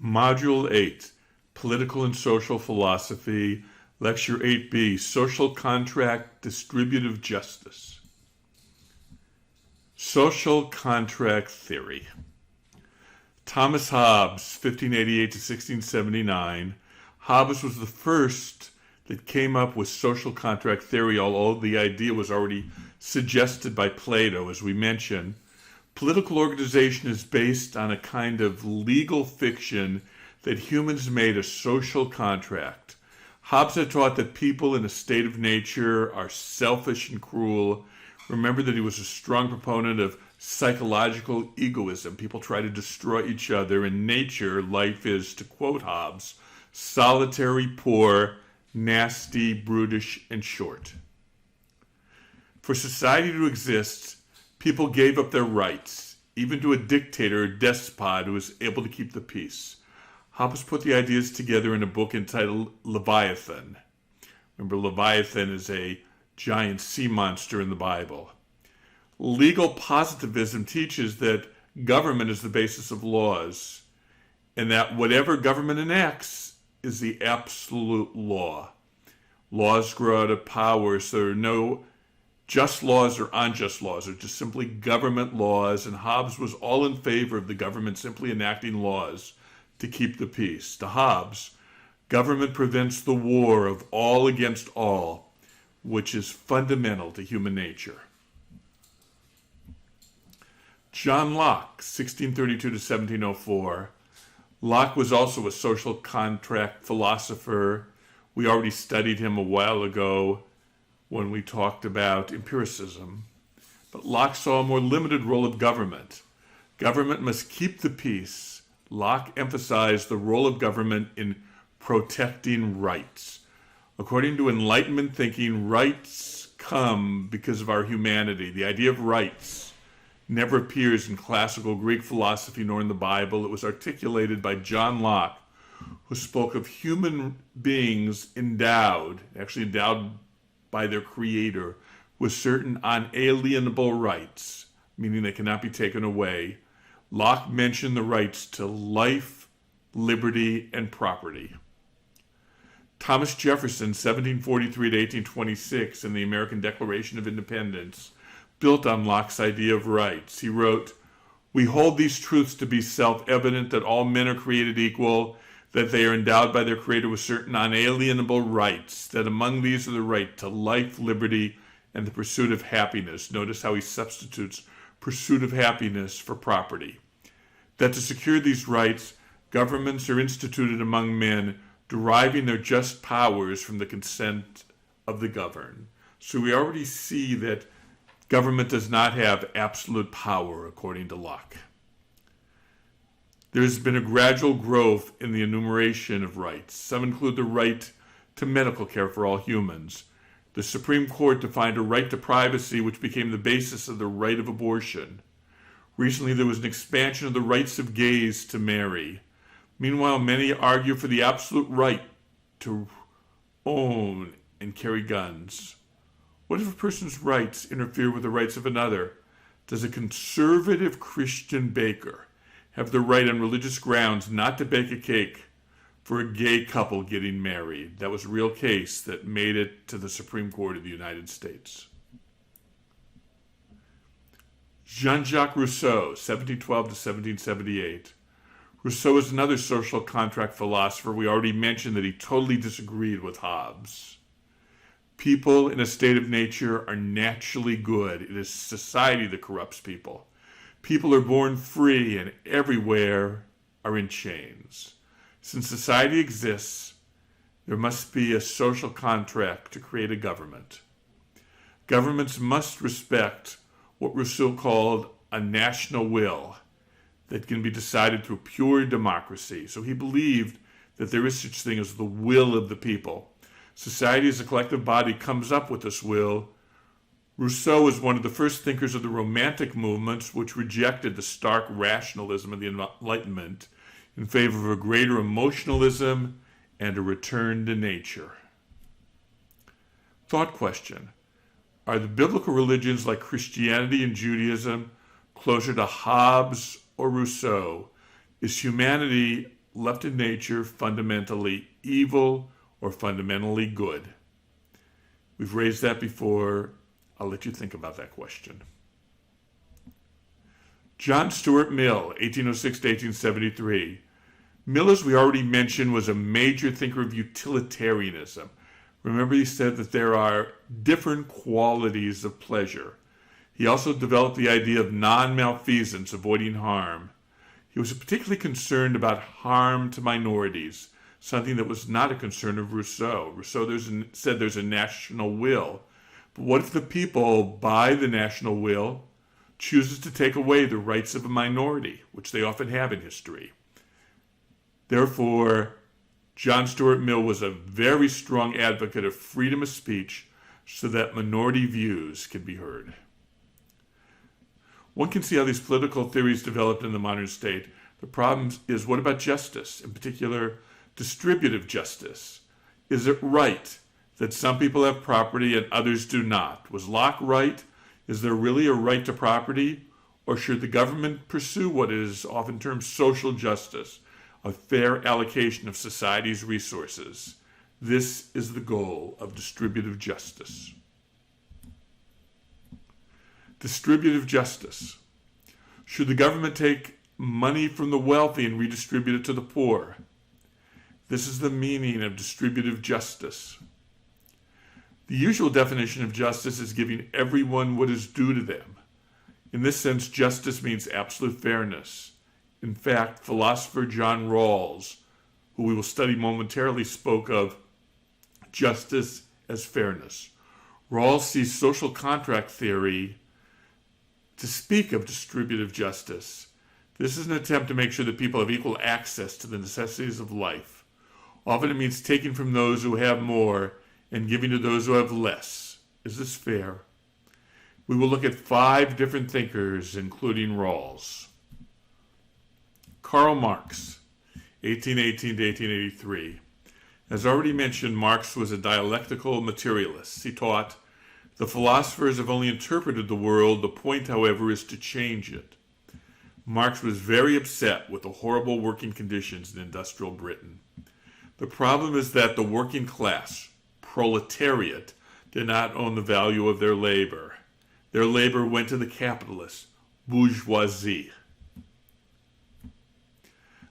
Module 8, Political and Social Philosophy, Lecture 8b, Social Contract, Distributive Justice. Social Contract Theory. Thomas Hobbes, 1588 to 1679. Hobbes was the first that came up with social contract theory, although the idea was already suggested by Plato, as we mentioned. Political organization is based on a kind of legal fiction that humans made a social contract. Hobbes had taught that people in a state of nature are selfish and cruel. Remember that he was a strong proponent of psychological egoism. People try to destroy each other. In nature, life is, to quote Hobbes, solitary, poor, nasty, brutish, and short. For society to exist, people gave up their rights, even to a dictator or despot who was able to keep the peace. Hobbes put the ideas together in a book entitled Leviathan. Remember, Leviathan is a giant sea monster in the Bible. Legal positivism teaches that government is the basis of laws, and that whatever government enacts is the absolute law. Laws grow out of power, so there are no just laws or unjust laws. They're just simply government laws, and Hobbes was all in favor of the government simply enacting laws to keep the peace. To Hobbes, government prevents the war of all against all, which is fundamental to human nature. John Locke, 1632 to 1704. Locke was also a social contract philosopher. We already studied him a while ago when we talked about empiricism. But Locke saw a more limited role of government. Government must keep the peace. Locke emphasized the role of government in protecting rights. According to Enlightenment thinking, rights come because of our humanity. The idea of rights never appears in classical Greek philosophy nor in the Bible. It was articulated by John Locke, who spoke of human beings endowed by their creator with certain unalienable rights, meaning they cannot be taken away. Locke mentioned the rights to life, liberty, and property. Thomas Jefferson, 1743 to 1826, in the American Declaration of Independence, built on Locke's idea of rights. He wrote, "We hold these truths to be self-evident, that all men are created equal, that they are endowed by their Creator with certain unalienable rights, that among these are the right to life, liberty, and the pursuit of happiness." Notice how he substitutes pursuit of happiness for property. That to secure these rights, governments are instituted among men, deriving their just powers from the consent of the governed. So we already see that government does not have absolute power, according to Locke. There has been a gradual growth in the enumeration of rights. Some include the right to medical care for all humans. The Supreme Court defined a right to privacy, which became the basis of the right of abortion. Recently, there was an expansion of the rights of gays to marry. Meanwhile, many argue for the absolute right to own and carry guns. What if a person's rights interfere with the rights of another? Does a conservative Christian baker have the right on religious grounds not to bake a cake for a gay couple getting married? That was a real case that made it to the Supreme Court of the United States. Jean-Jacques Rousseau, 1712 to 1778. Rousseau is another social contract philosopher. We already mentioned that he totally disagreed with Hobbes. People in a state of nature are naturally good. It is society that corrupts people. People are born free and everywhere are in chains. Since society exists, there must be a social contract to create a government. Governments must respect what Rousseau called a national will that can be decided through pure democracy. So he believed that there is such thing as the will of the people. Society as a collective body comes up with this will. Rousseau was one of the first thinkers of the Romantic movements, which rejected the stark rationalism of the Enlightenment in favor of a greater emotionalism and a return to nature. Thought question: are the biblical religions like Christianity and Judaism closer to Hobbes or Rousseau? Is humanity left in nature fundamentally evil or fundamentally good? We've raised that before. I'll let you think about that question. John Stuart Mill, 1806 to 1873. Mill, as we already mentioned, was a major thinker of utilitarianism. Remember, he said that there are different qualities of pleasure. He also developed the idea of non-malfeasance, avoiding harm. He was particularly concerned about harm to minorities, something that was not a concern of Rousseau. Rousseau said there's a national will. But what if the people, by the national will, chooses to take away the rights of a minority, which they often have in history? Therefore, John Stuart Mill was a very strong advocate of freedom of speech so that minority views can be heard. One can see how these political theories developed in the modern state. The problem is, what about justice, in particular, distributive justice? Is it right that some people have property and others do not? Was Locke right? Is there really a right to property? Or should the government pursue what is often termed social justice, a fair allocation of society's resources? This is the goal of distributive justice. Distributive justice. Should the government take money from the wealthy and redistribute it to the poor? This is the meaning of distributive justice. The usual definition of justice is giving everyone what is due to them. In this sense, justice means absolute fairness. In fact, philosopher John Rawls, who we will study momentarily, spoke of justice as fairness. Rawls sees social contract theory to speak of distributive justice. This is an attempt to make sure that people have equal access to the necessities of life. Often it means taking from those who have more and giving to those who have less. Is this fair? We will look at 5 different thinkers, including Rawls. Karl Marx, 1818 to 1883. As already mentioned, Marx was a dialectical materialist. He taught, the philosophers have only interpreted the world. The point, however, is to change it. Marx was very upset with the horrible working conditions in industrial Britain. The problem is that the working class, proletariat, did not own the value of their labor. Their labor went to the capitalists, bourgeoisie.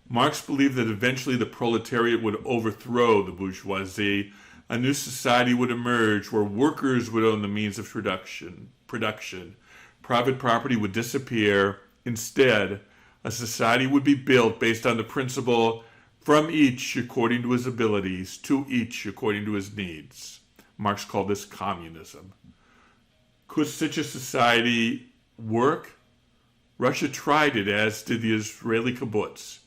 Marx believed that eventually the proletariat would overthrow the bourgeoisie. A new society would emerge where workers would own the means of production. Private property would disappear. Instead, a society would be built based on the principle, from each according to his abilities, to each according to his needs. Marx called this communism. Could such a society work? Russia tried it, as did the Israeli kibbutz.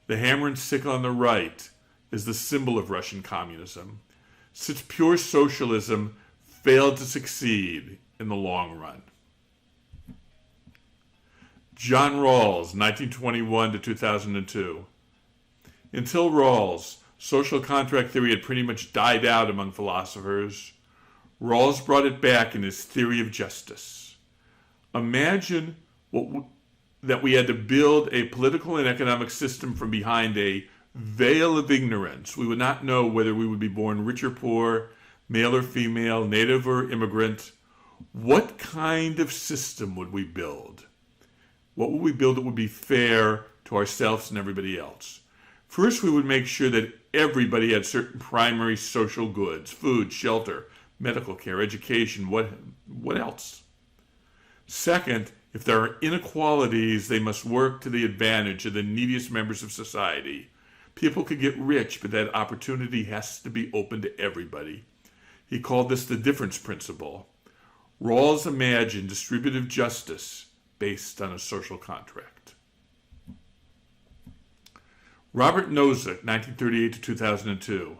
The hammer and sickle on the right is the symbol of Russian communism. Such pure socialism failed to succeed in the long run. John Rawls, 1921 to 2002. Until Rawls, social contract theory had pretty much died out among philosophers. Rawls brought it back in his theory of justice. Imagine that we had to build a political and economic system from behind a veil of ignorance. We would not know whether we would be born rich or poor, male or female, native or immigrant. What kind of system would we build? What would we build that would be fair to ourselves and everybody else? First, we would make sure that everybody had certain primary social goods: food, shelter, medical care, education. What else? Second, if there are inequalities, they must work to the advantage of the neediest members of society. People could get rich, but that opportunity has to be open to everybody. He called this the difference principle. Rawls imagined distributive justice based on a social contract. Robert Nozick, 1938 to 2002.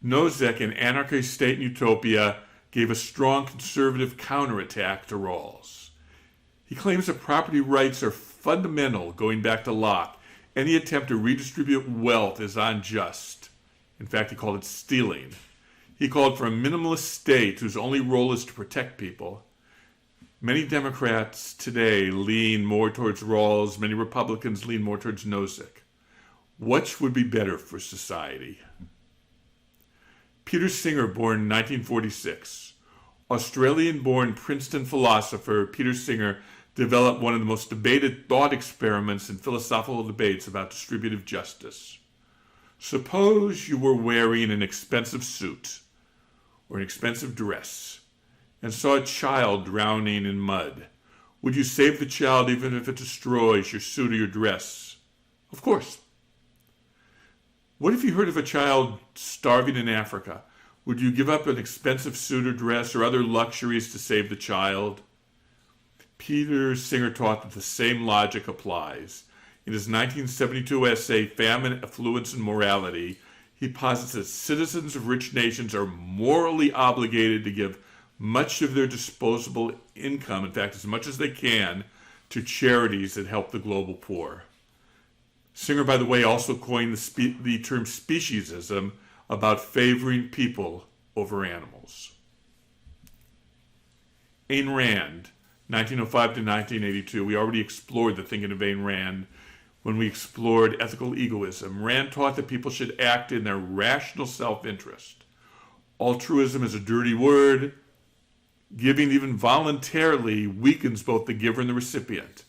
Nozick, in Anarchist State and Utopia, gave a strong conservative counterattack to Rawls. He claims that property rights are fundamental, going back to Locke. Any attempt to redistribute wealth is unjust. In fact, he called it stealing. He called for a minimalist state whose only role is to protect people. Many Democrats today lean more towards Rawls. Many Republicans lean more towards Nozick. Which would be better for society? Peter Singer, born in 1946. Australian-born Princeton philosopher Peter Singer developed one of the most debated thought experiments in philosophical debates about distributive justice. Suppose you were wearing an expensive suit or an expensive dress and saw a child drowning in mud. Would you save the child even if it destroys your suit or your dress? Of course. What if you heard of a child starving in Africa? Would you give up an expensive suit or dress or other luxuries to save the child? Peter Singer taught that the same logic applies. In his 1972 essay, Famine, Affluence, and Morality, he posits that citizens of rich nations are morally obligated to give much of their disposable income, in fact, as much as they can, to charities that help the global poor. Singer, by the way, also coined the term speciesism about favoring people over animals. Ayn Rand, 1905 to 1982. We already explored the thinking of Ayn Rand when we explored ethical egoism. Rand taught that people should act in their rational self-interest. Altruism is a dirty word. Giving even voluntarily weakens both the giver and the recipient.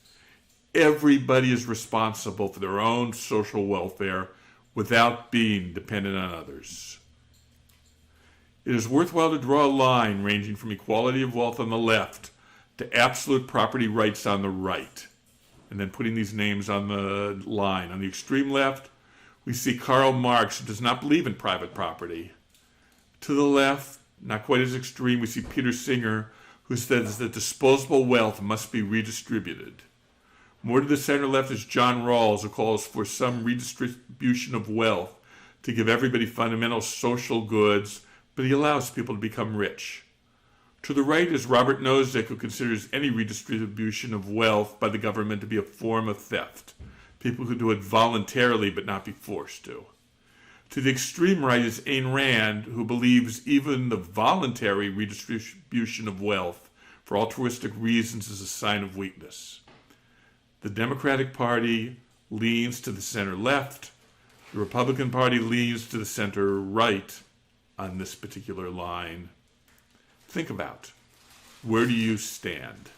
Everybody is responsible for their own social welfare without being dependent on others. It is worthwhile to draw a line ranging from equality of wealth on the left to absolute property rights on the right, and then putting these names on the line. On the extreme left, we see Karl Marx, who does not believe in private property. To the left, not quite as extreme, we see Peter Singer, who says that disposable wealth must be redistributed. More to the center left is John Rawls, who calls for some redistribution of wealth to give everybody fundamental social goods, but he allows people to become rich. To the right is Robert Nozick, who considers any redistribution of wealth by the government to be a form of theft. People who do it voluntarily but not be forced to. To the extreme right is Ayn Rand, who believes even the voluntary redistribution of wealth for altruistic reasons is a sign of weakness. The Democratic Party leans to the center left. The Republican Party leans to the center right on this particular line. Think about, where do you stand?